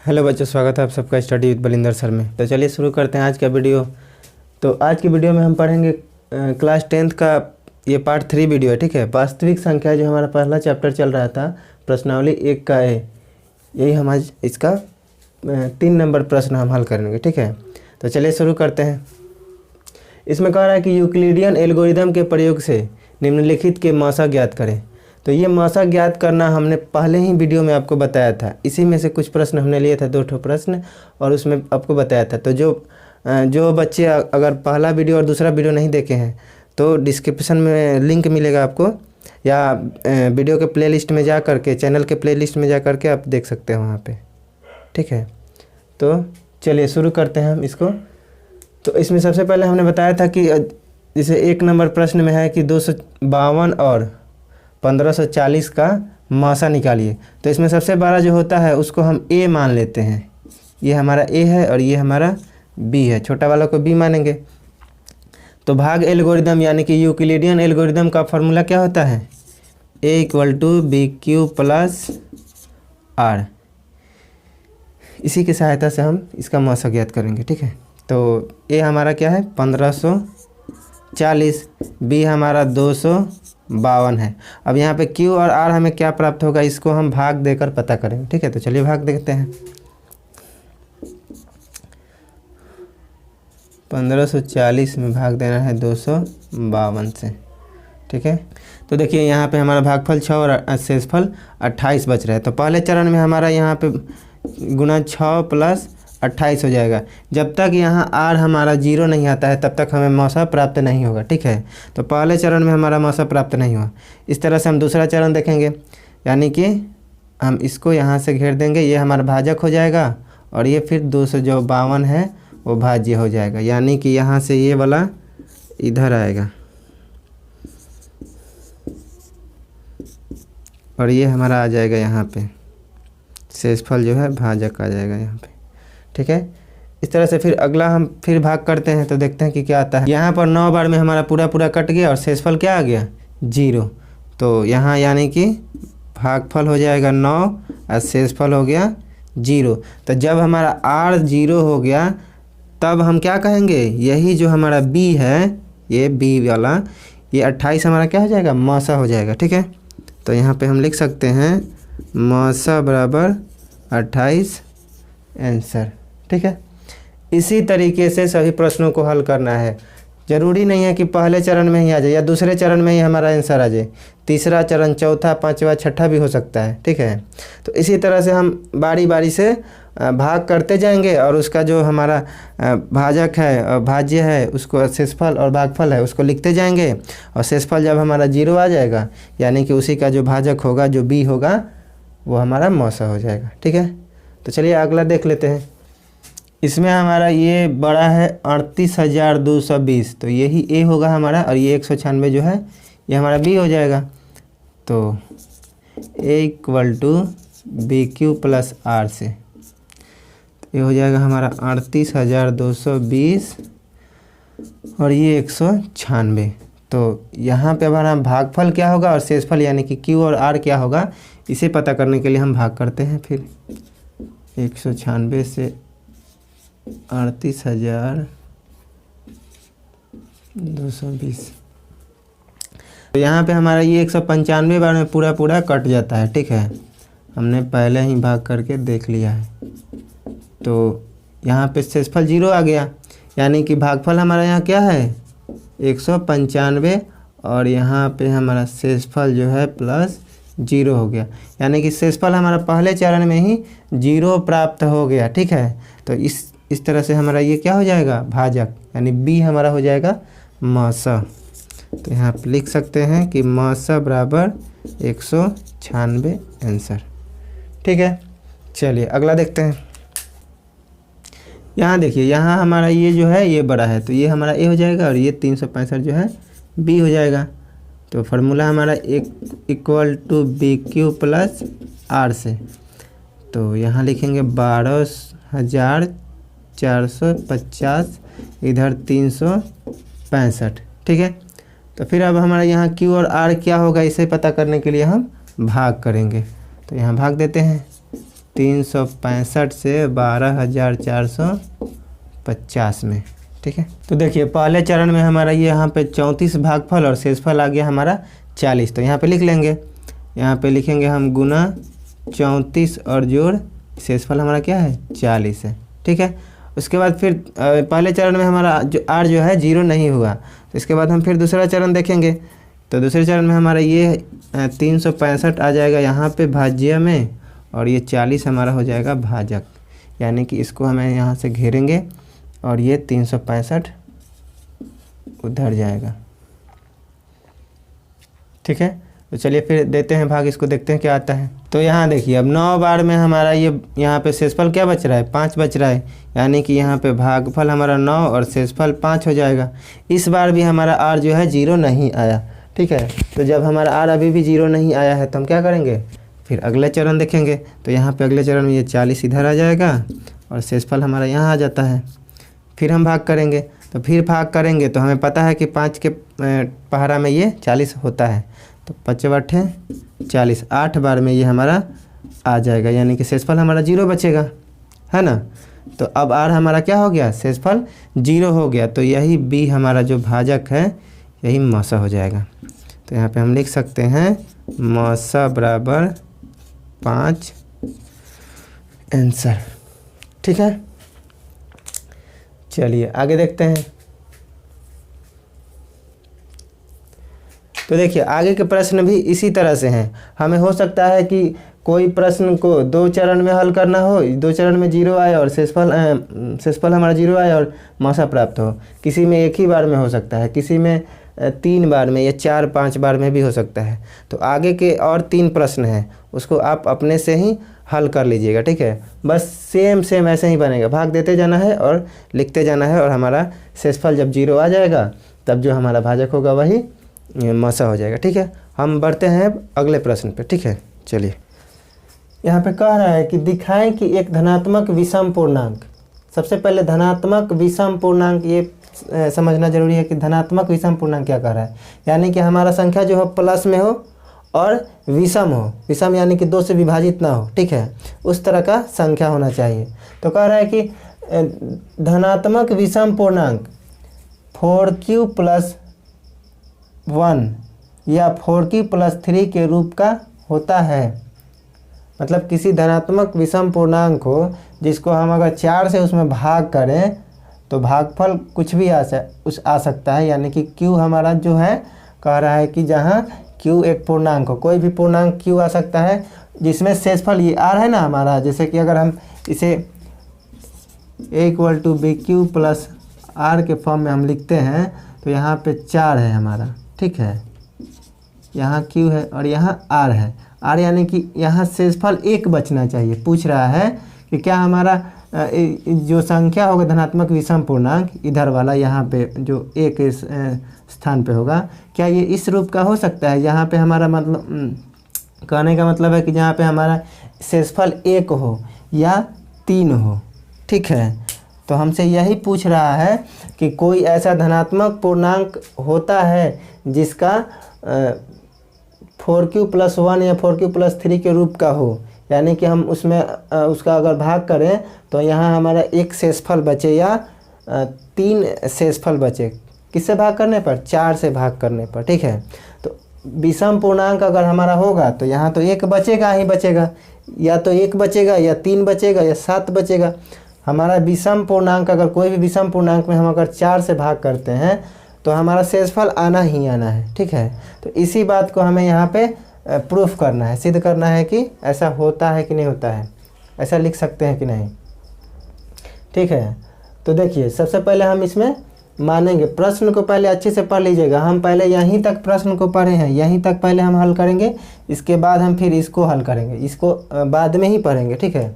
Hello बच्चों, स्वागत है आप सबका स्टडी विद बलिंदर सर में। तो चलिए शुरू करते हैं आज का वीडियो। तो आज की वीडियो में हम पढ़ेंगे क्लास 10th का ये पार्ट 3 वीडियो है। ठीक है, वास्तविक संख्या जो हमारा पहला चैप्टर चल रहा था प्रश्नावली 1 का ए, यही हम आज इसका 3 नंबर प्रश्न हम हल करेंगे। ठीक है, तो चलिए शुरू करते हैं। इसमें कह रहा है कि यूक्लिडियन एल्गोरिदम के प्रयोग से निम्नलिखित के मौसा ज्ञात करें। तो ये मौसा ज्ञात करना हमने पहले ही वीडियो में आपको बताया था। इसी में से कुछ प्रश्न हमने लिए थे, 2 ठो प्रश्न, और उसमें आपको बताया था। तो जो बच्चे अगर पहला वीडियो और दूसरा वीडियो नहीं देखे हैं तो डिस्क्रिप्शन में लिंक मिलेगा आपको, या वीडियो के प्लेलिस्ट में जा करके, चैनल के प्लेलिस्ट में जा करके आप देख सकते हैं वहाँ पे। ठीक है, तो चलिए शुरू करते हैं हम इसको। तो इसमें सबसे पहले हमने बताया था कि जैसे 1 नंबर प्रश्न में है कि 252 और 1540 का मौसा निकालिए। तो इसमें सबसे बड़ा जो होता है उसको हम ए मान लेते हैं। ये हमारा ए है और ये हमारा बी है, छोटा वाला को बी मानेंगे। तो भाग एल्गोरिदम यानी कि यूक्लिडियन एल्गोरिदम का फॉर्मूला क्या होता है? A equal to B Q plus R. इसी की सहायता से हम इसका मौसा ज्ञात करेंगे। ठीक है, तो ए हमारा क्या है 1540, बी हमारा 252 है। अब यहाँ पे Q और R हमें क्या प्राप्त होगा, इसको हम भाग देकर पता करेंगे। ठीक है, तो चलिए भाग देखते हैं। 1540 में भाग देना है 252 से। ठीक है, तो देखिए यहाँ पे हमारा भागफल 6 और शेषफल 28 बच रहा है। तो पहले चरण में हमारा यहाँ पे गुना 6 प्लस 28 हो जाएगा। जब तक यहाँ R हमारा 0 नहीं आता है तब तक हमें मौसा प्राप्त नहीं होगा। ठीक है, तो पहले चरण में हमारा मौसा प्राप्त नहीं हुआ। इस तरह से हम दूसरा चरण देखेंगे, यानी कि हम इसको यहाँ से घेर देंगे, ये हमारा भाजक हो जाएगा और ये फिर 252 है वो भाज्य हो जाएगा। यानी कि यहाँ से ये वाला इधर आएगा और ये हमारा आ जाएगा यहाँ पे, शेषफल जो है भाजक आ जाएगा यहाँ पे। ठीक है, इस तरह से फिर अगला हम फिर भाग करते हैं तो देखते हैं कि क्या आता है। यहाँ पर 9 बार में हमारा पूरा कट गया और शेषफल क्या आ गया 0। तो यहाँ यानी कि भागफल हो जाएगा 9 और शेषफल हो गया 0। तो जब हमारा R 0 हो गया तब हम क्या कहेंगे, यही जो हमारा B है, ये B वाला, ये 28 हमारा क्या हो जाएगा, मौसा हो जाएगा। ठीक है, तो यहाँ पे हम लिख सकते हैं मौसा बराबर 28 आंसर। ठीक है, इसी तरीके से सभी प्रश्नों को हल करना है। ज़रूरी नहीं है कि पहले चरण में ही आ जाए या दूसरे चरण में ही हमारा आंसर आ जाए, तीसरा चरण, चौथा, पांचवा, छठा भी हो सकता है। ठीक है, तो इसी तरह से हम बारी बारी से भाग करते जाएंगे और उसका जो हमारा भाजक है और भाज्य है उसको, शेषफल और भागफल है उसको लिखते जाएंगे। और शेषफल जब हमारा 0 आ जाएगा यानी कि उसी का जो भाजक होगा, जो बी होगा, वो हमारा मौसा हो जाएगा। ठीक है, तो चलिए अगला देख लेते हैं। इसमें हमारा ये बड़ा है 38,220, तो यही ए होगा हमारा, और ये 196 जो है ये हमारा बी हो जाएगा। तो A equal to B Q plus R से, तो ये हो जाएगा हमारा 38,220 और ये 196। तो यहाँ पे हमारा भागफल क्या होगा और शेषफल यानी कि Q और R क्या होगा, इसे पता करने के लिए हम भाग करते हैं। फिर 196 से 38,220, तो यहाँ पे हमारा ये 195 बार में पूरा कट जाता है। ठीक है, हमने पहले ही भाग करके देख लिया है। तो यहाँ पे शेषफल 0 आ गया, यानी कि भागफल हमारा यहाँ क्या है 195 और यहाँ पे हमारा शेषफल जो है प्लस 0 हो गया, यानी कि शेषफल हमारा पहले चरण में ही 0 प्राप्त हो गया। ठीक है, तो इस तरह से हमारा ये क्या हो जाएगा, भाजक, यानी बी हमारा हो जाएगा मौसा। तो यहाँ पे लिख सकते हैं कि मौसा बराबर 196 आंसर। ठीक है, चलिए अगला देखते हैं। यहाँ देखिए, यहाँ हमारा ये जो है ये बड़ा है, तो ये हमारा ए हो जाएगा और ये 365 जो है बी हो जाएगा। तो फार्मूला हमारा equal to B Q plus R से, तो यहाँ लिखेंगे 12,450, इधर 365। ठीक है, तो फिर अब हमारा यहाँ Q और R क्या होगा, इसे पता करने के लिए हम भाग करेंगे। तो यहाँ भाग देते हैं, 365 से 12,450 में। ठीक है, तो देखिए पहले चरण में हमारा ये यहाँ पे 34 भागफल और शेषफल आ गया हमारा 40। तो यहाँ पे लिख लेंगे, यहाँ पे लिखेंगे हम गुना 34 और जोड़ शेषफल हमारा क्या है 40 है। ठीक है, उसके बाद फिर पहले चरण में हमारा जो r जो है 0 नहीं हुआ, तो इसके बाद हम फिर दूसरा चरण देखेंगे। तो दूसरे चरण में हमारा ये 365 आ जाएगा यहाँ पे भाज्य में, और ये 40 हमारा हो जाएगा भाजक, यानी कि इसको हमें यहाँ से घेरेंगे और ये 365 उधर जाएगा। ठीक है, तो चलिए फिर देते हैं भाग, इसको देखते हैं क्या आता है। तो यहाँ देखिए अब 9 बार में हमारा ये यहाँ पे शेषफल क्या बच रहा है 5 बच रहा है, यानी कि यहाँ पे भागफल हमारा 9 और शेषफल 5 हो जाएगा। इस बार भी हमारा r जो है 0 नहीं आया। ठीक है, तो जब हमारा r अभी भी 0 नहीं आया है तो हम क्या करेंगे, फिर अगले चरण देखेंगे। तो यहाँ पे अगले चरण में ये 40 इधर आ जाएगा और शेषफल हमारा यहाँ आ जाता है। फिर हम भाग करेंगे, तो फिर भाग करेंगे तो हमें पता है कि 5 के पहाड़ा में ये 40 होता है, तो 5 बटे 40 8 बार में ये हमारा आ जाएगा, यानी कि शेषफल हमारा 0 बचेगा, है ना। तो अब r हमारा क्या हो गया, शेषफल 0 हो गया। तो यही b हमारा जो भाजक है यही मौसा हो जाएगा। तो यहाँ पे हम लिख सकते हैं मौसा बराबर 5 आंसर। ठीक है, चलिए आगे देखते हैं। तो देखिए आगे के प्रश्न भी इसी तरह से हैं। हमें हो सकता है कि कोई प्रश्न को 2 चरण में हल करना हो, 2 चरण में 0 आए और शेषफल हमारा 0 आए और मौसा प्राप्त हो। किसी में एक ही बार में हो सकता है, किसी में 3 बार में या 4-5 बार में भी हो सकता है। तो आगे के और 3 प्रश्न हैं, उसको आप अपने से ही हल कर लीजिएगा। ठीक है, बस सेम ऐसे ही बनेगा, भाग देते जाना है और लिखते जाना है, और हमारा शेषफल जब 0 आ जाएगा तब जो हमारा भाजक होगा वही मौसा हो जाएगा। ठीक है, हम बढ़ते हैं अगले प्रश्न पे। ठीक है, चलिए यहाँ पे कह रहा है कि दिखाएं कि एक धनात्मक विषम पूर्णांक। सबसे पहले धनात्मक विषम पूर्णांक ये समझना जरूरी है कि धनात्मक विषम पूर्णांक क्या कह रहा है, यानी कि हमारा संख्या जो है प्लस में हो और विषम हो। विषम यानी कि 2 से विभाजित ना हो। ठीक है, उस तरह का संख्या होना चाहिए। तो कह रहा है कि धनात्मक विषम पूर्णांक 4q + 1 या 4q + 3 के रूप का होता है। मतलब किसी धनात्मक विषम पूर्णांक को जिसको हम अगर 4 से उसमें भाग करें तो भागफल कुछ भी आ सकता है, यानी कि q हमारा जो है कह रहा है कि जहाँ q एक पूर्णांक हो, कोई भी पूर्णांक q आ सकता है जिसमें शेषफल ये r है ना हमारा। जैसे कि अगर हम इसे a = bq + r के फॉर्म में हम लिखते हैं तो यहाँ पे 4 है हमारा। ठीक है, यहाँ q है और यहाँ r है। r यानी कि यहाँ शेषफल 1 बचना चाहिए। पूछ रहा है कि क्या हमारा जो संख्या होगा धनात्मक विषम पूर्णांक इधर वाला यहाँ पे जो एक स्थान पे होगा, क्या ये इस रूप का हो सकता है। यहाँ पे हमारा मतलब कहने का मतलब है कि जहाँ पे हमारा शेषफल 1 हो या 3 हो। ठीक है, तो हमसे यही पूछ रहा है कि कोई ऐसा धनात्मक पूर्णांक होता है जिसका 4q + 1 या 4q + 3 के रूप का हो, यानी कि हम उसमें उसका अगर भाग करें तो यहाँ हमारा 1 शेषफल बचे या 3 शेषफल बचे। किससे भाग करने पर, 4 से भाग करने पर। ठीक है, तो विषम पूर्णांक अगर हमारा होगा तो यहाँ तो 1 बचेगा ही बचेगा, या तो 1 बचेगा या 3 बचेगा या 7 बचेगा। हमारा विषम पूर्णांक अगर कोई भी विषम पूर्णांक में हम अगर 4 से भाग करते हैं तो हमारा शेषफल आना ही आना है। ठीक है, तो इसी बात को हमें यहाँ पे प्रूफ करना है, सिद्ध करना है कि ऐसा होता है कि नहीं होता है, ऐसा लिख सकते हैं कि नहीं। ठीक है, तो देखिए सबसे पहले हम इसमें मानेंगे। प्रश्न को पहले अच्छे से पढ़ लीजिएगा। हम पहले यहीं तक प्रश्न को पढ़े हैं, यहीं तक पहले हम हल करेंगे, इसके बाद हम फिर इसको हल करेंगे, इसको बाद में ही पढ़ेंगे। ठीक है,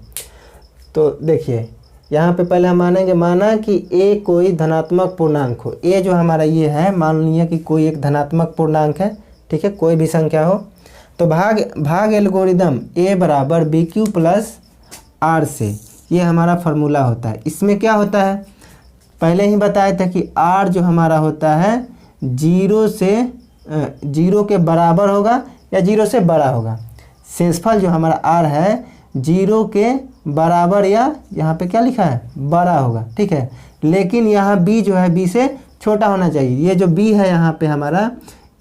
तो देखिए यहाँ पे पहले हम मानेंगे, माना कि a कोई धनात्मक पूर्णांक हो। a जो हमारा ये है, मान लीजिए कि कोई एक धनात्मक पूर्णांक है। ठीक है, कोई भी संख्या हो तो भाग एल्गोरिदम a बराबर bq + r से, ये हमारा फार्मूला होता है। इसमें क्या होता है, पहले ही बताया था कि r जो हमारा होता है 0 के बराबर होगा या 0 से बड़ा होगा। शेषफल जो हमारा r है 0 के बराबर या यहाँ पे क्या लिखा है बड़ा होगा, ठीक है। लेकिन यहाँ b जो है b से छोटा होना चाहिए। ये जो b है यहाँ पे हमारा,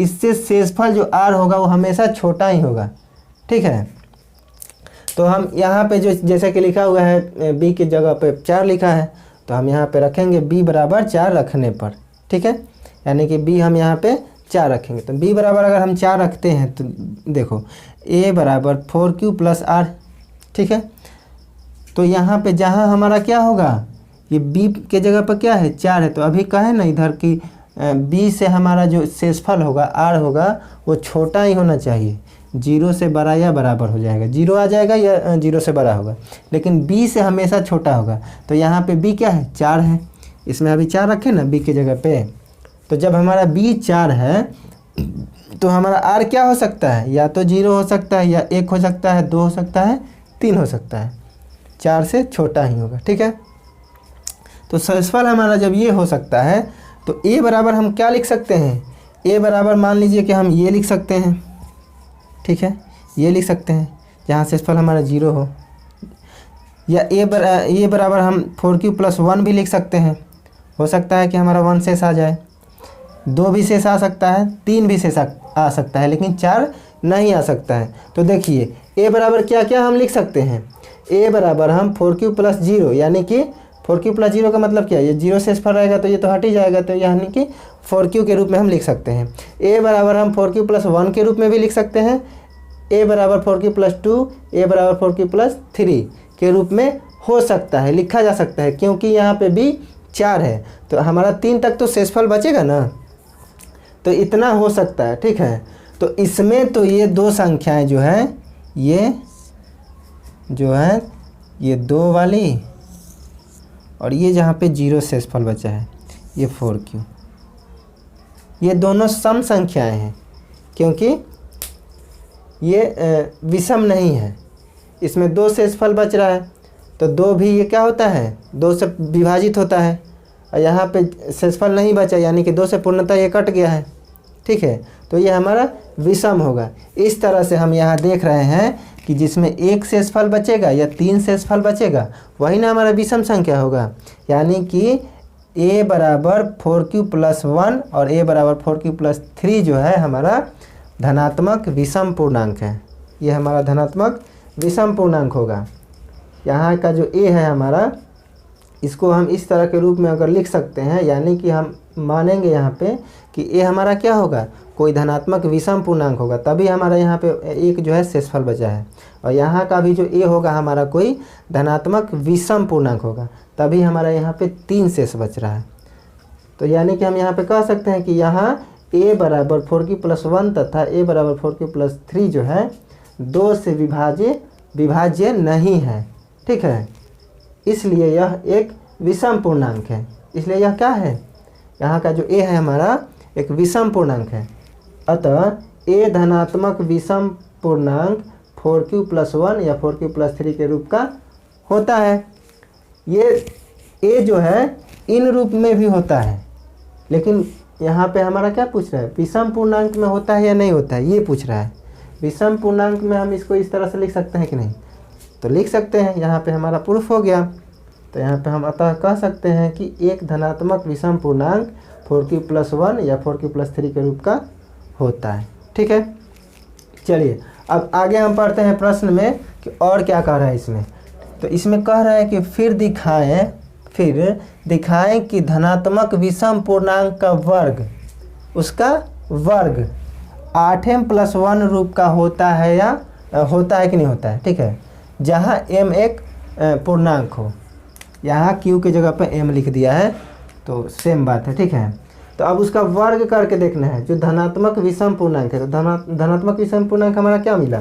इससे शेषफल जो r होगा वो हमेशा छोटा ही होगा, ठीक है। तो हम यहाँ पे जो जैसे कि लिखा हुआ है b की जगह पे 4 लिखा है, तो हम यहाँ पे रखेंगे b बराबर 4 रखने पर, ठीक है। यानी कि b हम यहाँ पे 4 रखेंगे। तो b बराबर अगर हम 4 रखते हैं तो देखो a बराबर 4q प्लस r, ठीक है। तो यहाँ पे जहाँ हमारा क्या होगा, ये b के जगह पर क्या है 4 है, तो अभी कहे ना इधर कि b से हमारा जो शेषफल होगा r होगा वो छोटा ही होना चाहिए, 0 से बड़ा या बराबर हो जाएगा, 0 आ जाएगा या 0 से बड़ा होगा, लेकिन b से हमेशा छोटा होगा। तो यहाँ पे b क्या है 4 है, इसमें अभी 4 रखें ना b के जगह पे। तो जब हमारा b 4 है तो हमारा r क्या हो सकता है, या तो 0 हो सकता है, या 1 हो सकता है, 2 हो सकता है, 3 हो सकता है, 4 से छोटा ही होगा, ठीक है। तो शेषफल हमारा जब ये हो सकता है तो a बराबर हम क्या लिख सकते हैं, a बराबर मान लीजिए कि हम ये लिख सकते हैं, ठीक है, ये लिख सकते हैं जहाँ शेषफल हमारा 0 हो, या a बराबर हम 4q प्लस 1 भी लिख सकते हैं। हो सकता है कि हमारा 1 शेष आ जाए, 2 भी शेष आ सकता है, 3 भी शेष आ सकता है, लेकिन 4 नहीं आ सकता है। तो देखिए a बराबर क्या क्या हम लिख सकते हैं, a बराबर हम 4q प्लस 0, यानी कि 4q प्लस 0 का मतलब क्या है, ये 0 शेषफल रहेगा तो ये तो हट ही जाएगा, तो यानी कि 4q के रूप में हम लिख सकते हैं। a बराबर हम 4q प्लस 1 के रूप में भी लिख सकते हैं, a बराबर 4q प्लस 2, a बराबर 4q प्लस 3 के रूप में हो सकता है, लिखा जा सकता है, क्योंकि यहाँ पे भी 4 है तो हमारा 3 तक तो शेषफल बचेगा ना, तो इतना हो सकता है, ठीक है। तो इसमें तो ये दो संख्याएं जो है, ये जो है ये 2 वाली, और ये जहाँ पे 0 शेषफल बचा है ये 4q, ये दोनों सम संख्याएं हैं, क्योंकि ये विषम नहीं है, इसमें 2 शेषफल बच रहा है, तो 2 भी ये क्या होता है 2 से विभाजित होता है, और यहाँ पे शेषफल नहीं बचा, यानी कि 2 से पूर्णतः ये कट गया है, ठीक है। तो ये हमारा विषम होगा। इस तरह से हम यहाँ देख रहे हैं कि जिसमें 1 शेषफल बचेगा या 3 शेषफल बचेगा वही ना हमारा विषम संख्या होगा, यानी कि a बराबर 4q प्लस 1 और a बराबर 4q प्लस 3 जो है हमारा धनात्मक विषम पूर्णांक है, ये हमारा धनात्मक विषम पूर्णांक होगा। यहाँ का जो a है हमारा, इसको हम इस तरह के रूप में अगर लिख सकते हैं, यानी कि हम मानेंगे यहाँ पे कि a हमारा क्या होगा, कोई धनात्मक विषम पूर्णांक होगा, तभी हमारा यहाँ पे एक जो है शेषफल बचा है, और यहाँ का भी जो a होगा हमारा कोई धनात्मक विषम पूर्णांक होगा, तभी हमारा यहाँ पे 3 शेष बच रहा है। तो यानी कि हम यहाँ पे कह सकते हैं कि यहाँ a बराबर 4q प्लस 1 तथा a बराबर 4q प्लस 3 जो है 2 से विभाज्य नहीं है, ठीक है। इसलिए यह एक विषम पूर्णांक है, इसलिए यह क्या है, यहाँ का जो a है हमारा एक विषम पूर्णांक है। अतः a धनात्मक विषम पूर्णांक 4q प्लस 1 या 4q प्लस 3 के रूप का होता है। ये a जो है इन रूप में भी होता है, लेकिन यहाँ पे हमारा क्या पूछ रहा है, विषम पूर्णांक में होता है या नहीं होता है, ये पूछ रहा है। विषम पूर्णांक में हम इसको इस तरह से लिख सकते हैं कि नहीं, तो लिख सकते हैं। यहाँ पे हमारा प्रूफ हो गया, तो यहाँ पे हम अतः कह सकते हैं कि एक धनात्मक विषम पूर्णांक 4q प्लस 1 या 4q प्लस 3 के रूप का होता है, ठीक है। चलिए अब आगे हम पढ़ते हैं प्रश्न में कि और क्या कह रहा है इसमें। तो इसमें कह रहा है कि फिर दिखाएं कि धनात्मक विषम पूर्णांक का वर्ग, उसका वर्ग 8m प्लस 1 रूप का होता है या होता है कि नहीं होता है, ठीक है। जहाँ m एक पूर्णांक हो, यहाँ q की जगह पर m लिख दिया है, तो सेम बात है, ठीक है। तो अब उसका वर्ग करके देखना है, जो धनात्मक विषम पूर्णांक है। तो धनात्मक विषम पूर्णांक हमारा क्या मिला,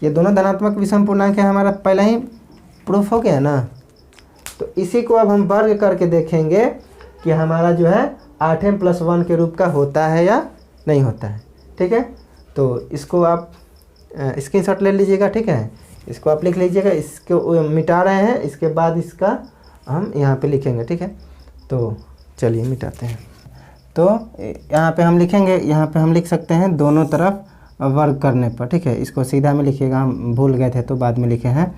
ये दोनों धनात्मक विषम पूर्णांक है, हमारा पहले ही प्रूफ हो गया ना। तो इसी को अब हम वर्ग करके देखेंगे कि हमारा जो है 8m प्लस 1 के रूप का होता है या नहीं होता है, ठीक है। तो इसको आप स्क्रीनशॉट ले लीजिएगा, ठीक है। इसको आप लिख लीजिएगा, इसको मिटा रहे हैं, इसके बाद इसका हम यहाँ पे लिखेंगे, ठीक है। तो चलिए मिटाते हैं। तो यहाँ पे हम लिखेंगे, यहाँ पे हम लिख सकते हैं दोनों तरफ वर्ग करने पर, ठीक है। इसको सीधा में लिखिएगा, हम भूल गए थे तो बाद में लिखे हैं।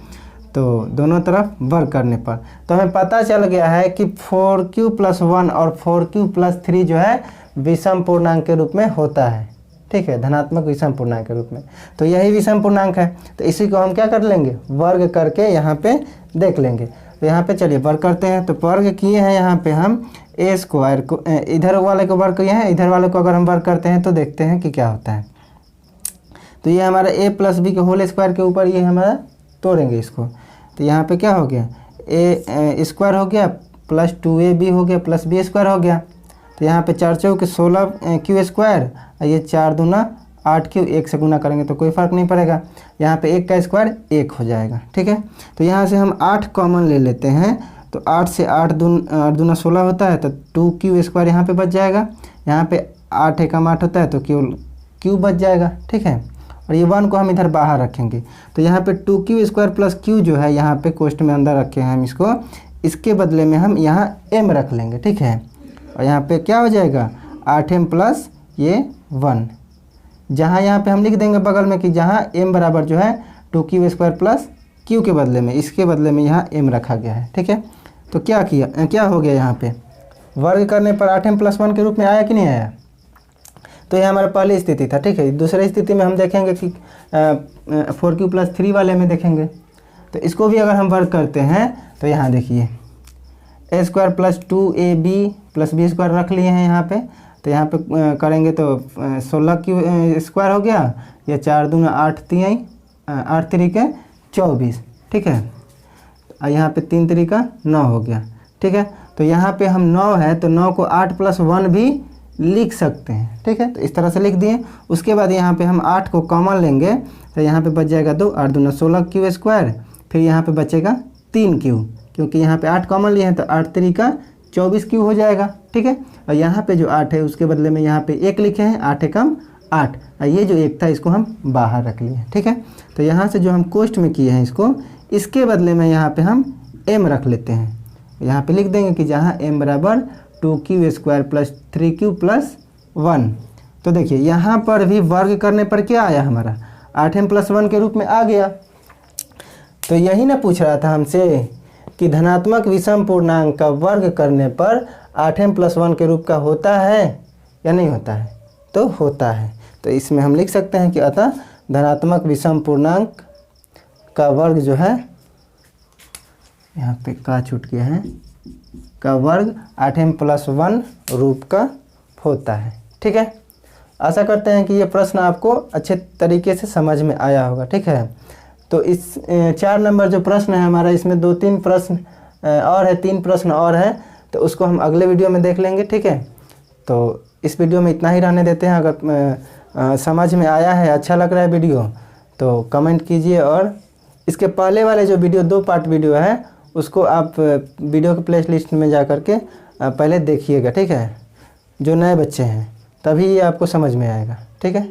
तो दोनों तरफ वर्ग करने पर तो हमें पता चल गया है कि 4q + 1 और 4q + 3 जो है विषम पूर्णांक के रूप में होता है। ठीक है, धनात्मक विषम पूर्णांक के रूप में। तो यही विषम पूर्णांक है, तो इसी को हम क्या कर लेंगे, वर्ग करके यहाँ पे देख लेंगे। तो यहाँ पे चलिए वर्ग करते हैं। तो वर्ग किए हैं यहाँ पे हम a² को, इधर वाले को वर्ग किए हैं, इधर वाले को अगर हम वर्ग करते हैं तो देखते हैं कि क्या होता है। तो ये हमारा a + b के होल स्क्वायर के ऊपर ये हमारा तोड़ेंगे इसको। तो यहाँ पे क्या हो गया, a² हो गया प्लस 2ab हो गया प्लस b² हो गया। तो यहाँ पे 4 चौके 16q² और ये 4 दूना 8q, 1 से गुना करेंगे तो कोई फ़र्क नहीं पड़ेगा। यहाँ पे 1 का स्क्वायर 1 हो जाएगा। ठीक है, तो यहाँ से हम 8 कॉमन ले लेते हैं। तो 8 से 8 दूना 16 होता है, तो 2q² यहाँ पे बच जाएगा। यहाँ पे 8 एकम 8 होता है तो q बच जाएगा। ठीक है, और ये 1 को हम इधर बाहर रखेंगे। तो यहाँ पे 2q² + q जो है यहाँ पे कोष्ठ में अंदर रखे हैं हम इसको, इसके बदले में हम यहाँ m रख लेंगे। ठीक है, और यहाँ पे क्या हो जाएगा 8m + ये 1, जहाँ यहाँ पे हम लिख देंगे बगल में कि जहाँ m बराबर जो है 2q² + q के बदले में, इसके बदले में यहाँ m रखा गया है। ठीक है, तो क्या हो गया, यहाँ पे वर्ग करने पर 8m + 1 के रूप में आया कि नहीं आया। तो ये हमारा पहली स्थिति था। ठीक है, दूसरी स्थिति में हम देखेंगे कि 4q + 3 वाले में देखेंगे। तो इसको भी अगर हम वर्ग करते हैं तो यहाँ देखिए a² + 2ab + b² रख लिए हैं यहाँ पे। तो यहाँ पे करेंगे तो 16q² हो गया, ये 4 दूना 8 3 के 24। ठीक है, और यहाँ पे 3 3 का 9 हो गया। ठीक है, तो यहाँ पे हम 9 है तो 9 को 8 + 1 भी लिख सकते हैं। ठीक है, तो इस तरह से लिख दिए। उसके बाद यहाँ पे हम 8 को कॉमन लेंगे तो यहाँ पे बच जाएगा 2, 8 दूना 16q², फिर यहाँ पे बचेगा 3q, क्योंकि यहाँ पे 8 कॉमन लिए हैं तो 8 3 का 24q हो जाएगा। ठीक है, और यहाँ पे जो 8 है उसके बदले में यहाँ पे 1 लिखे हैं, 8 एकम 8, और ये जो 1 था इसको हम बाहर रख लिए। ठीक है, तो यहाँ से जो हम कोष्ठ में किए हैं इसको, इसके बदले में यहाँ पे हम m रख लेते हैं। यहाँ पे लिख देंगे कि जहाँ m बराबर 2q² + 3q + 1। तो देखिए यहाँ पर भी वर्ग करने पर क्या आया, हमारा 8m + 1 के रूप में आ गया। तो यही ना पूछ रहा था हमसे कि धनात्मक विषम पूर्णांक का वर्ग करने पर 8m + 1 के रूप का होता है या नहीं होता है। तो होता है। तो इसमें हम लिख सकते हैं कि अतः धनात्मक विषम पूर्णांक का वर्ग जो है, यहाँ पे का छूट गया है, का वर्ग 8m + 1 रूप का होता है। ठीक है, आशा करते हैं कि ये प्रश्न आपको अच्छे तरीके से समझ में आया होगा। ठीक है, तो इस 4 नंबर जो प्रश्न है हमारा, इसमें 2-3 प्रश्न और है, 3 प्रश्न और है, तो उसको हम अगले वीडियो में देख लेंगे। ठीक है, तो इस वीडियो में इतना ही रहने देते हैं। अगर समझ में आया है, अच्छा लग रहा है वीडियो, तो कमेंट कीजिए। और इसके पहले वाले जो वीडियो 2 पार्ट वीडियो है उसको आप वीडियो के प्ले लिस्ट में जा कर के पहले देखिएगा। ठीक है, जो नए बच्चे हैं, तभी ये आपको समझ में आएगा। ठीक है।